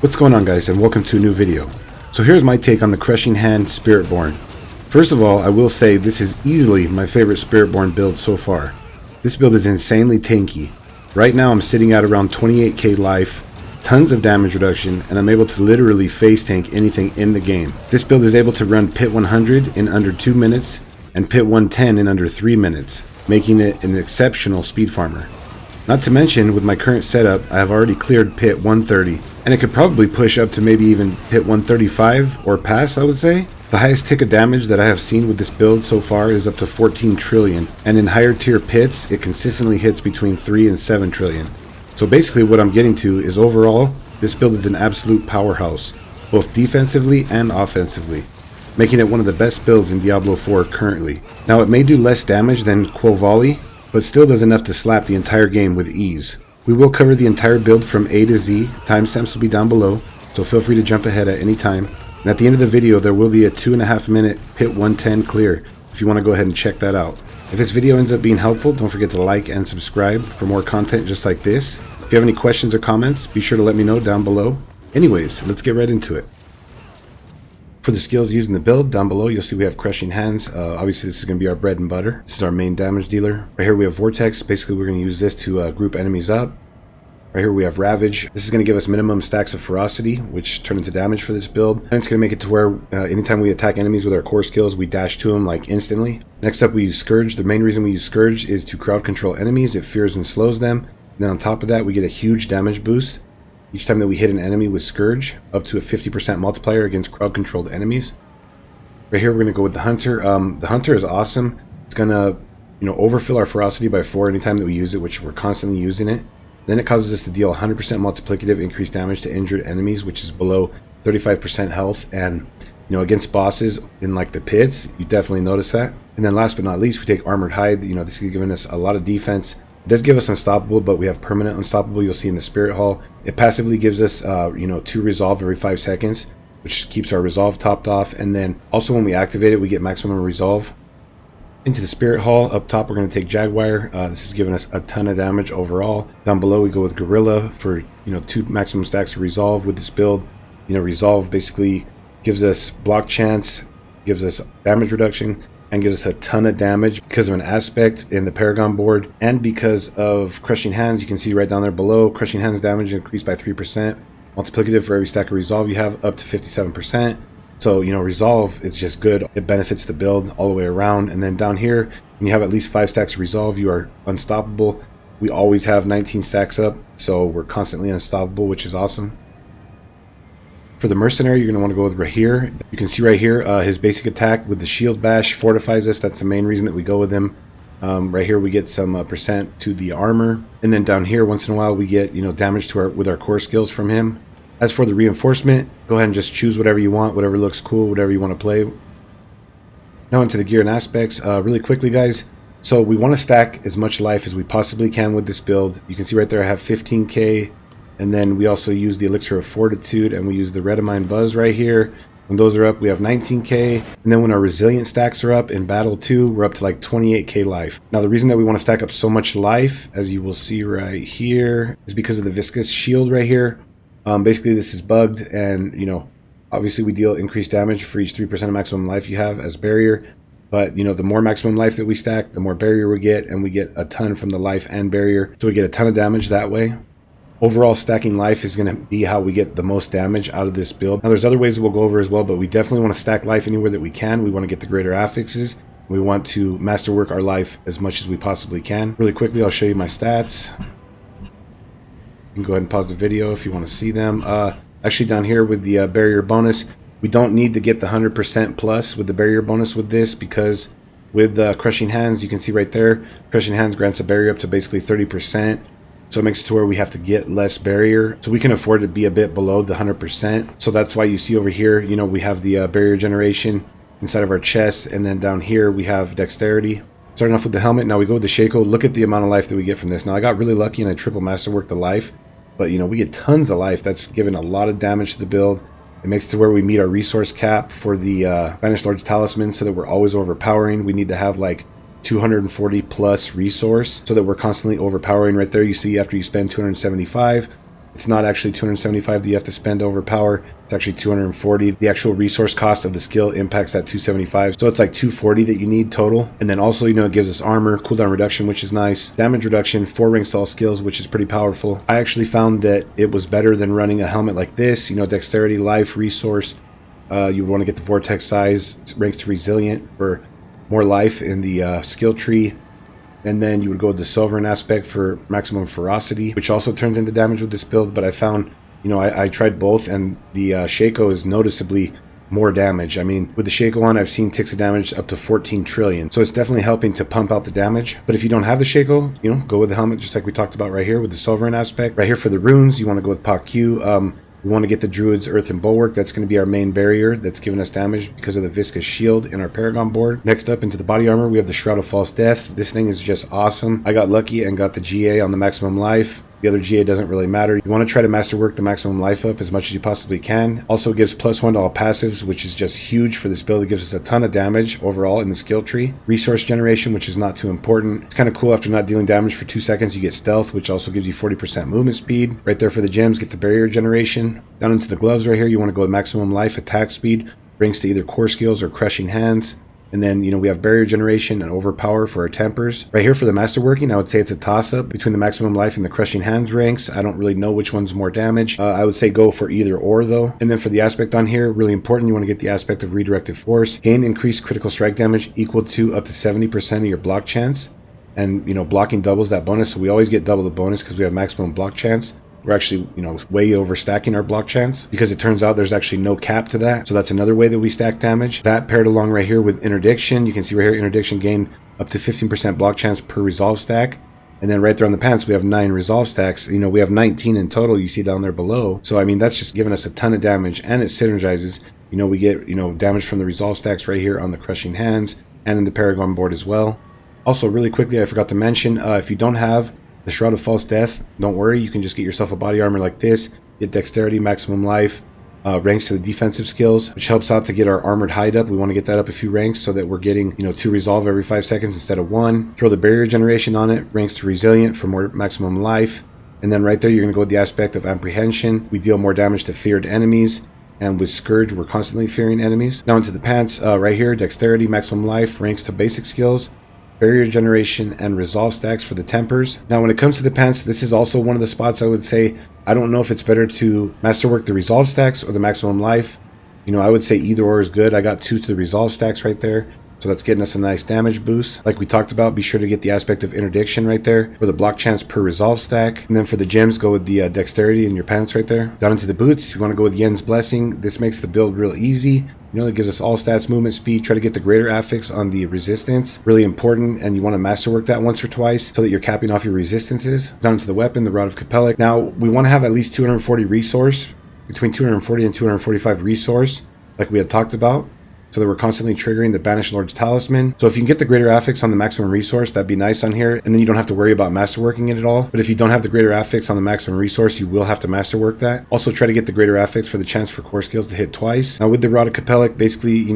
What's going on, guys, and welcome to a new video. So here's my take on the Crushing Hand Spiritborn. First of all, I will say this is easily my favorite Spiritborn build so far. This build is insanely tanky. Right now I'm sitting at around 28k life, tons of damage reduction, and I'm able to literally face tank anything in the game. This build is able to run pit 100 in under 2 minutes and pit 110 in under 3 minutes, making it an exceptional speed farmer. Not to mention, with my current setup, I have already cleared pit 130, and it could probably push up to maybe even pit 135 or past, I would say. The highest tick of damage that I have seen with this build so far is up to 14 trillion, and in higher tier pits, it consistently hits between 3 and 7 trillion. So basically what I'm getting to is overall, this build is an absolute powerhouse, both defensively and offensively, making it one of the best builds in Diablo 4 currently. Now it may do less damage than Quo Volley, but still does enough to slap the entire game with ease. We will cover the entire build from A to Z. Timestamps will be down below, so feel free to jump ahead at any time. And at the end of the video, there will be a 2.5 minute pit 110 clear if you want to go ahead and check that out. If this video ends up being helpful, don't forget to like and subscribe for more content just like this. If you have any questions or comments, be sure to let me know down below. Anyways, let's get right into it. For the skills used in the build, down below you'll see we have Crushing Hands. Obviously this is going to be our bread and butter. This is our main damage dealer. Right here we have Vortex. Basically we're going to use this to group enemies up. Right here we have Ravage. This is going to give us minimum stacks of ferocity, which turn into damage for this build. And it's going to make it to where anytime we attack enemies with our core skills, we dash to them like instantly. Next up we use Scourge. The main reason we use Scourge is to crowd control enemies. It fears and slows them. And then on top of that we get a huge damage boost each time that we hit an enemy with Scourge, up to a 50% multiplier against crowd controlled enemies. Right here we're going to go with the Hunter. The Hunter is awesome. It's going to overfill our ferocity by 4 anytime that we use it, which we're constantly using it. Then it causes us to deal 100% multiplicative increased damage to injured enemies, which is below 35% health. And against bosses in like the pits, you definitely notice that. And then last but not least, we take Armored Hide. This is giving us a lot of defense. It does give us Unstoppable, but we have permanent Unstoppable. You'll see in the Spirit Hall. It passively gives us 2 resolve every 5 seconds, which keeps our resolve topped off. And then also when we activate it, we get maximum resolve. Into the Spirit Hall, up top we're going to take Jaguar. This is giving us a ton of damage overall. Down below we go with Gorilla for 2 maximum stacks of resolve with this build. Resolve basically gives us block chance, gives us damage reduction, and gives us a ton of damage because of an aspect in the Paragon board, and because of Crushing Hands. You can see right down there below, Crushing Hands damage increased by 3%. Multiplicative for every stack of resolve you have up to 57%. So resolve is just good. It benefits the build all the way around. And then down here, when you have at least 5 stacks of resolve, you are unstoppable. We always have 19 stacks up, so we're constantly unstoppable, which is awesome. For the Mercenary, you're going to want to go with right here. You can see right here his basic attack with the shield bash fortifies us. That's the main reason that we go with him. Right here we get some percent to the armor, and then down here once in a while we get damage to with our core skills from him. As for the reinforcement, go ahead and just choose whatever you want, whatever looks cool, whatever you want to play. Now into the gear and aspects, really quickly guys. So we want to stack as much life as we possibly can with this build. You can see right there I have 15k. And then we also use the Elixir of Fortitude, and we use the Redamine Buzz right here. When those are up, we have 19k. And then when our Resilient stacks are up in Battle 2, we're up to like 28k life. Now the reason that we want to stack up so much life, as you will see right here, is because of the Viscous Shield right here. Basically this is bugged, and obviously we deal increased damage for each 3% of maximum life you have as barrier. But the more maximum life that we stack, the more barrier we get, and we get a ton from the life and barrier. So we get a ton of damage that way. Overall, stacking life is going to be how we get the most damage out of this build. Now, there's other ways that we'll go over as well, but we definitely want to stack life anywhere that we can. We want to get the greater affixes. We want to masterwork our life as much as we possibly can. Really quickly, I'll show you my stats. You can go ahead and pause the video if you want to see them. Actually, down here with the barrier bonus, we don't need to get the 100% plus with the barrier bonus with this, because with Crushing Hands, you can see right there, Crushing Hands grants a barrier up to basically 30%. So it makes it to where we have to get less barrier. So we can afford to be a bit below the 100%. So that's why you see over here, we have the barrier generation inside of our chest. And then down here, we have dexterity. Starting off with the helmet, now we go with the Shako. Look at the amount of life that we get from this. Now I got really lucky and I triple masterworked the life. But we get tons of life. That's given a lot of damage to the build. It makes it to where we meet our resource cap for the Banished Lord's Talisman, so that we're always overpowering. We need to have like 240 plus resource so that we're constantly overpowering. Right there you see after you spend 275, It's not actually 275 that you have to spend to overpower. It's actually 240. The actual resource cost of the skill impacts that 275. So it's like 240 that you need total. And then also, it gives us armor, cooldown reduction, which is nice. Damage reduction, 4 ranks to all skills, which is pretty powerful. I actually found that it was better than running a helmet like this. Dexterity, life, resource. You want to get the vortex size, ranks to resilient for more life in the skill tree. And then you would go with the Sovereign aspect for maximum ferocity, which also turns into damage with this build. But I found, I tried both, and the Shako is noticeably more damage. I mean, with the Shako on, I've seen ticks of damage up to 14 trillion. So it's definitely helping to pump out the damage. But if you don't have the Shako, go with the helmet, just like we talked about right here with the Sovereign aspect. Right here for the runes, you want to go with POQ. We want to get the Druid's Earth and Bulwark. That's going to be our main barrier that's giving us damage because of the viscous shield in our Paragon board. Next up into the body armor, we have the Shroud of False Death. This thing is just awesome. I got lucky and got the GA on the maximum life. The other GA doesn't really matter. You want to try to masterwork the maximum life up as much as you possibly can. Also gives +1 to all passives, which is just huge for this build. It gives us a ton of damage overall in the skill tree. Resource generation, which is not too important. It's kind of cool. After not dealing damage for 2 seconds, you get stealth, which also gives you 40% movement speed. Right there for the gems, get the barrier generation. Down into the gloves right here, you want to go with maximum life, attack speed, brings to either core skills or crushing hands. And then, we have barrier generation and overpower for our tempers. Right here for the masterworking, I would say it's a toss-up between the maximum life and the crushing hands ranks. I don't really know which one's more damage. I would say go for either or, though. And then for the aspect on here, really important, you want to get the aspect of redirected force. Gain increased critical strike damage equal to up to 70% of your block chance. And, blocking doubles that bonus, so we always get double the bonus because we have maximum block chance. We're actually, way overstacking our block chance because it turns out there's actually no cap to that. So that's another way that we stack damage. That paired along right here with interdiction. You can see right here, interdiction gain up to 15% block chance per resolve stack. And then right there on the pants, we have 9 resolve stacks. We have 19 in total. You see down there below. So, I mean, that's just giving us a ton of damage, and it synergizes. We get, damage from the resolve stacks right here on the crushing hands and in the Paragon board as well. Also, really quickly, I forgot to mention, if you don't have the Shroud of False Death, don't worry, you can just get yourself a body armor like this, get dexterity, maximum life, ranks to the defensive skills, which helps out to get our armored hide up. We want to get that up a few ranks so that we're getting, 2 resolve every 5 seconds instead of 1. Throw the barrier generation on it, ranks to resilient for more maximum life. And then right there, you're going to go with the aspect of apprehension. We deal more damage to feared enemies. And with Scourge, we're constantly fearing enemies. Now into the pants, right here, dexterity, maximum life, ranks to basic skills, barrier generation, and resolve stacks for the tempers. Now when it comes to the pants, this is also one of the spots I would say, I don't know if it's better to masterwork the resolve stacks or the maximum life. I would say either or is good. I got 2 to the resolve stacks right there. So that's getting us a nice damage boost. Like we talked about, be sure to get the aspect of interdiction right there for the block chance per resolve stack. And then for the gems, go with the dexterity in your pants right there. Down into the boots, you want to go with Yen's Blessing. This makes the build real easy. It gives us all stats, movement speed. Try to get the greater affix on the resistance. Really important, and you want to masterwork that once or twice so that you're capping off your resistances. Down into the weapon, the Rod of Capellic. Now, we want to have at least 240 resource, between 240 and 245 resource, like we had talked about, so that we're constantly triggering the Banished Lord's Talisman. So if you can get the greater affix on the maximum resource, that'd be nice on here, and then you don't have to worry about masterworking it at all. But if you don't have the greater affix on the maximum resource, you will have to masterwork that. Also try to get the greater affix for the chance for core skills to hit twice. Now with the Rod of Capellic, basically,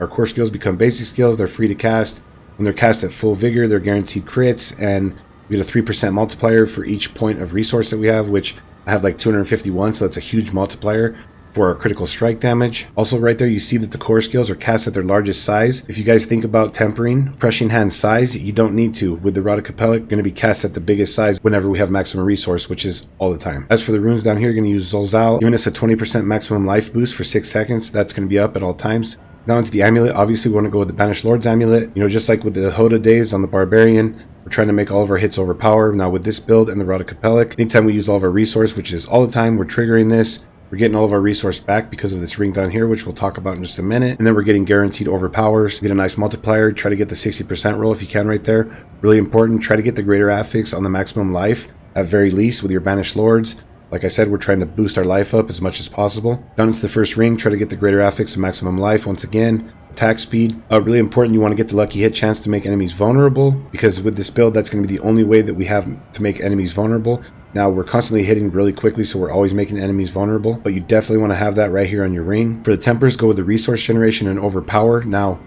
our core skills become basic skills. They're free to cast. When they're cast at full vigor, they're guaranteed crits, and we get a 3% multiplier for each point of resource that we have, which I have like 251, so that's a huge multiplier for our critical strike damage. Also right there, you see that the core skills are cast at their largest size. If you guys think about tempering crushing hand size, you don't need to. With the Rod of Capellic, going to be cast at the biggest size whenever we have maximum resource, which is all the time. As for the runes down here, you're going to use Zolzal, giving us a 20% maximum life boost for 6 seconds. That's going to be up at all times. Now into the amulet, obviously we want to go with the Banished Lord's amulet. Just like with the Hoda days on the Barbarian, we're trying to make all of our hits overpower. Now with this build and the Rod of Capellic, anytime we use all of our resource, which is all the time, we're triggering this. We're getting all of our resource back because of this ring down here, which we'll talk about in just a minute. And then we're getting guaranteed overpowers. Get a nice multiplier. Try to get the 60% roll if you can right there. Really important. Try to get the greater affix on the maximum life at very least with your Banished Lords. Like I said, we're trying to boost our life up as much as possible. Down into the first ring, try to get the greater affix and maximum life once again. Attack speed, really important. You want to get the lucky hit chance to make enemies vulnerable, because with this build, that's going to be the only way that we have to make enemies vulnerable. Now, we're constantly hitting really quickly, so we're always making enemies vulnerable, but you definitely want to have that right here on your ring. For the tempers, go with the resource generation and overpower. Now,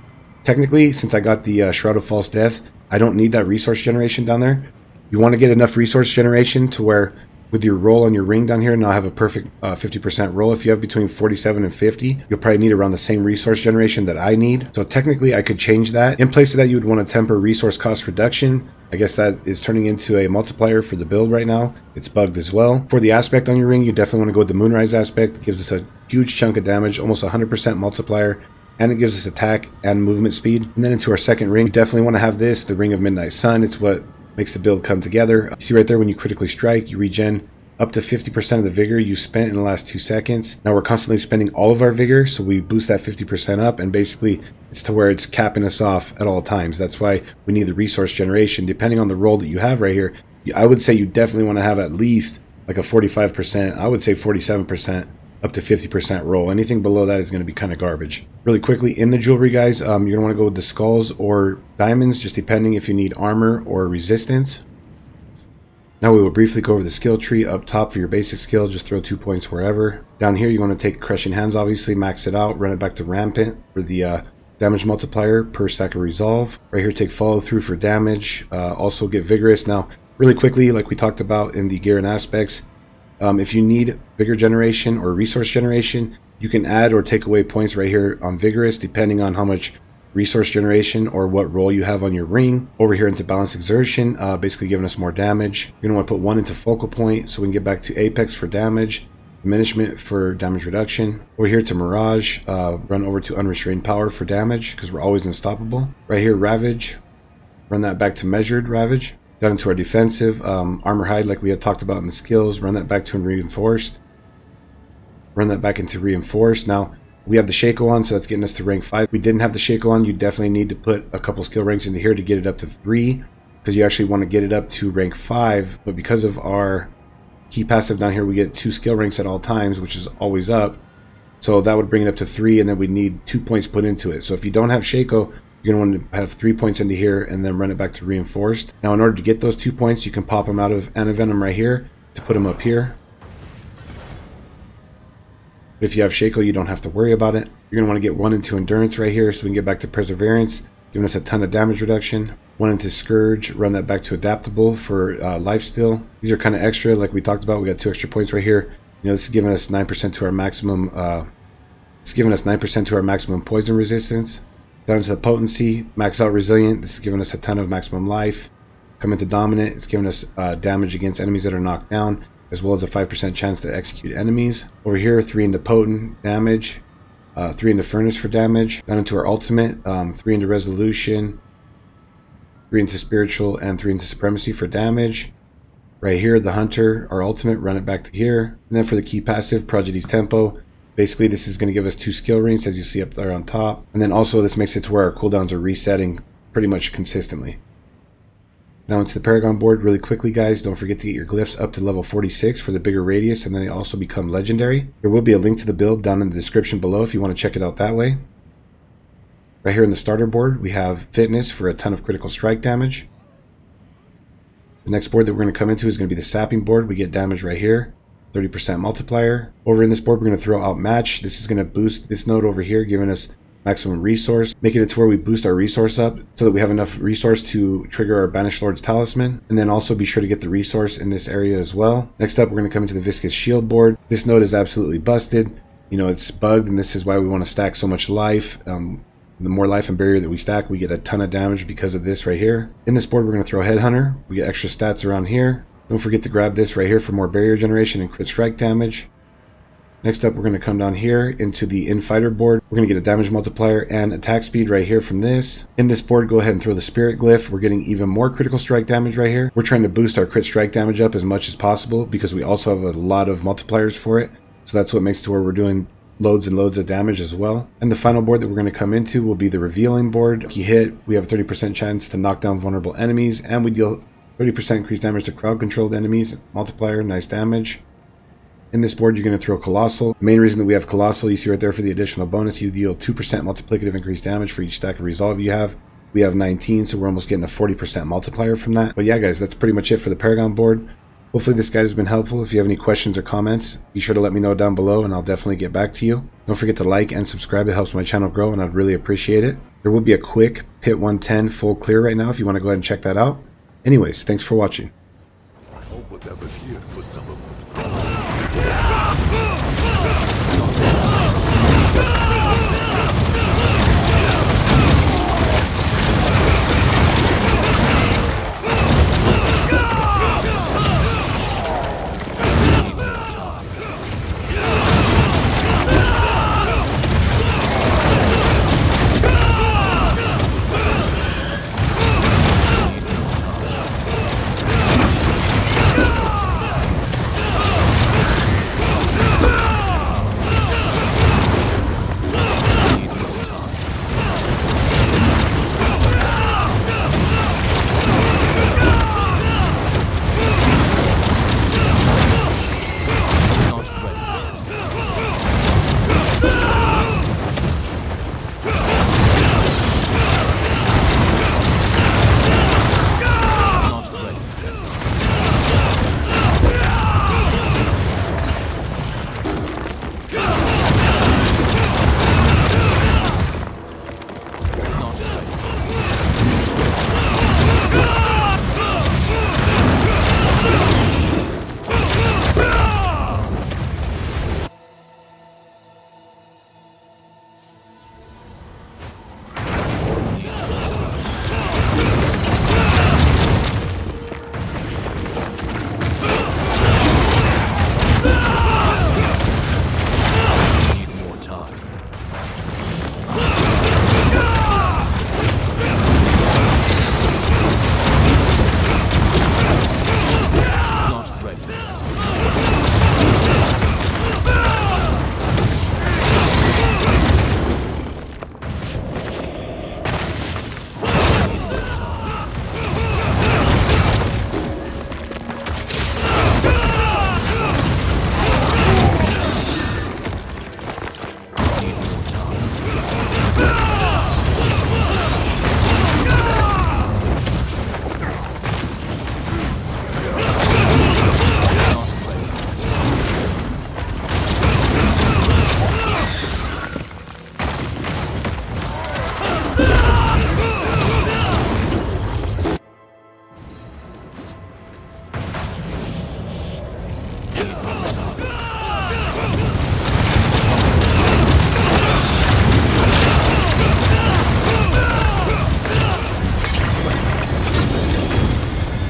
technically, since I got the Shroud of False Death, I don't need that resource generation down there. You want to get enough resource generation to where With your roll on your ring down here, now I have a perfect 50% roll. If you have between 47 and 50, you'll probably need around the same resource generation that I need. So technically I could change that. In place of that, you would want to temper resource cost reduction. I guess that is turning into a multiplier for the build right now. It's bugged as well. For the aspect on your ring, you definitely want to go with the Moonrise aspect. It gives us a huge chunk of damage, almost 100% multiplier. And it gives us attack and movement speed. And then into our second ring, you definitely want to have this, the Ring of Midnight Sun. It's what makes the build come together. You see right there, when you critically strike, you regen up to 50% of the vigor you spent in the last 2 seconds. Now we're constantly spending all of our vigor, so we boost that 50% up, and basically it's to where it's capping us off at all times. That's why we need the resource generation. Depending on the roll that you have right here, I would say you definitely want to have at least like a 45%, I would say 47%, up to 50% roll. Anything below that is going to be kind of garbage. Really quickly, in the jewelry, guys, you're going to want to go with the skulls or diamonds, just depending if you need armor or resistance. Now we will briefly go over the skill tree. Up top for your basic skill, just throw 2 points wherever. Down here, you want to take Crushing Hands, obviously, max it out, run it back to Rampant for the damage multiplier per stack of Resolve. Right here, take Follow Through for damage. Also get Vigorous. Now, really quickly, like we talked about in the gear and aspects, if you need vigor generation or resource generation, you can add or take away points right here on Vigorous, depending on how much resource generation or what roll you have on your ring. Over here into Balance Exertion, basically giving us more damage. You're going to want to put 1 into Focal Point so we can get back to Apex for damage, Diminishment for damage reduction. Over here to Mirage, run over to Unrestrained Power for damage because we're always unstoppable. Right here, Ravage, run that back to Measured Ravage. Down into our defensive, Armor Hide, like we had talked about in the skills, run that back to Reinforced. Run that back into Reinforced. Now, we have the Shako on, so that's getting us to rank 5. If we didn't have the Shako on, you definitely need to put a couple skill ranks into here to get it up to 3, because you actually want to get it up to rank 5, but because of our key passive down here, we get 2 skill ranks at all times, which is always up. So that would bring it up to 3, and then we need 2 points put into it. So if you don't have Shako, you're going to want to have 3 points into here and then run it back to Reinforced. Now, in order to get those 2 points, you can pop them out of Antivenom right here to put them up here. If you have Shako, you don't have to worry about it. You're going to want to get 1 into Endurance right here so we can get back to Perseverance, giving us a ton of damage reduction. 1 into Scourge, run that back to Adaptable for Lifesteal. These are kind of extra, like we talked about. We got 2 extra points right here. You know, this is giving us 9% to our maximum. It's giving us 9% to our maximum poison resistance. Down to the Potency, max out Resilient. This is giving us a ton of maximum life. Come into Dominant. It's giving us damage against enemies that are knocked down, as well as a 5% chance to execute enemies. Over here, 3 into Potent damage, 3 into Furnace for damage. Down into our Ultimate, 3 into Resolution, 3 into Spiritual, and 3 into Supremacy for damage. Right here, the Hunter, our Ultimate, run it back to here. And then for the key passive, Prodigy's Tempo. Basically, this is going to give us 2 skill rings, as you see up there on top. And then also, this makes it to where our cooldowns are resetting pretty much consistently. Now into the Paragon board really quickly, guys. Don't forget to get your glyphs up to level 46 for the bigger radius, and then they also become legendary. There will be a link to the build down in the description below if you want to check it out that way. Right here in the starter board, we have Fitness for a ton of critical strike damage. The next board that we're going to come into is going to be the Sapping board. We get damage right here, 30% multiplier. Over in this board, we're going to throw Outmatch. This is going to boost this node over here, giving us maximum resource, making it to where we boost our resource up so that we have enough resource to trigger our Banished Lord's Talisman. And then also be sure to get the resource in this area as well. Next up, we're going to come into the Viscous Shield board. This node is absolutely busted. You know, it's bugged, and this is why we want to stack so much life. The more life and barrier that we stack, we get a ton of damage because of this right here. In this board, we're going to throw Headhunter. We get extra stats around here. Don't forget to grab this right here for more barrier generation and crit strike damage. Next up, we're going to come down here into the Infighter board. We're going to get a damage multiplier and attack speed right here from this. In this board, go ahead and throw the Spirit Glyph. We're getting even more critical strike damage right here. We're trying to boost our crit strike damage up as much as possible because we also have a lot of multipliers for it. So that's what makes it to where we're doing loads and loads of damage as well. And the final board that we're going to come into will be the Revealing board. If you hit, we have a 30% chance to knock down vulnerable enemies, and we deal 30% increased damage to crowd-controlled enemies. Multiplier, nice damage. In this board, you're going to throw Colossal. The main reason that we have Colossal, you see right there for the additional bonus, you deal 2% multiplicative increased damage for each stack of Resolve you have. We have 19, so we're almost getting a 40% multiplier from that. But yeah, guys, that's pretty much it for the Paragon board. Hopefully this guide has been helpful. If you have any questions or comments, be sure to let me know down below, and I'll definitely get back to you. Don't forget to like and subscribe. It helps my channel grow, and I'd really appreciate it. There will be a quick Pit 110 full clear right now if you want to go ahead and check that out. Anyways, thanks for watching. Step us here to put some of